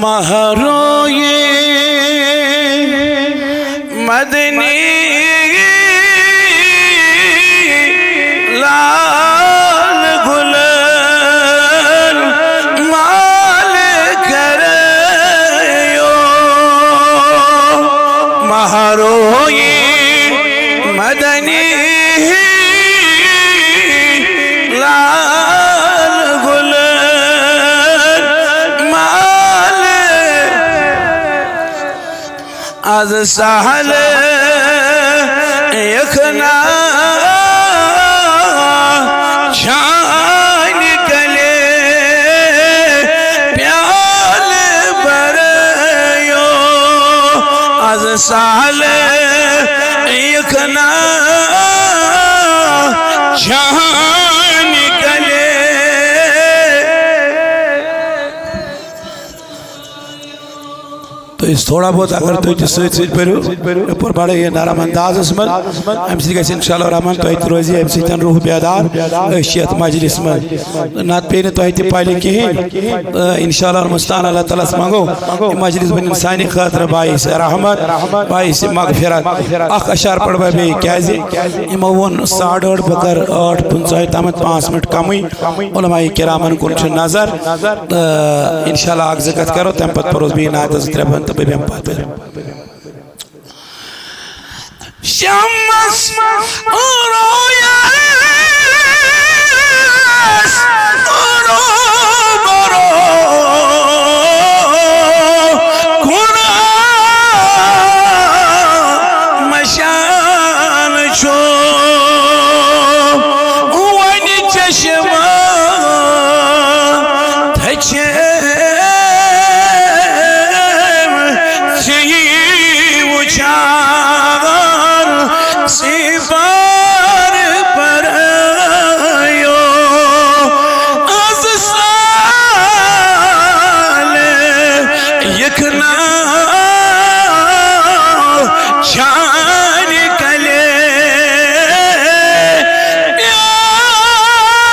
महरोये मदनी लाल गुलाल माल करयो महरोये मदनी आज सहल यखना छान कले प्याल बरयो आज सहल यखना छान कले तो इस थोड़ा बहुत अगर तो सही पर बड़े ये नरम अंदाज में अम सह इंशाअल्लाह रहमान तो रोजी अम सह रूह बेदार यथ मजलिस में ना पे तो पहले कहें इंशाअल्लाह मुस्तान अल्लाह ताला मंगो मजलिस बन सानि खतर बाइस रहमत बाइस मगफिरत अख अशार पढ़ बे यमो वो 8:30 बकर 8:55 तम 5 मिनट कमी उलमाए किरामन कुन नजर इंशाअल्लाह अख ज़िक्र करो तम पत परोस भी नात ज़िक्र तो बेबी हम पाते शम्स रोया रो बरो गुना मशान छो वन चश्मा थचे सिफार परयो आज साल यखना छान कले प्याल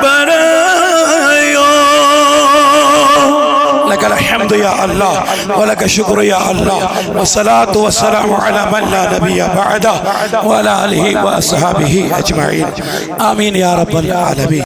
बरयो लकल हम्द या अल्लाह वलक शुक्र या अल्लाह वस्सलातु वस्सलामु अला मन ला नबिय्य बअदा व अला आलिहि व अस्हाबिहि अजमईन आमीन या रब्बल आलमीन।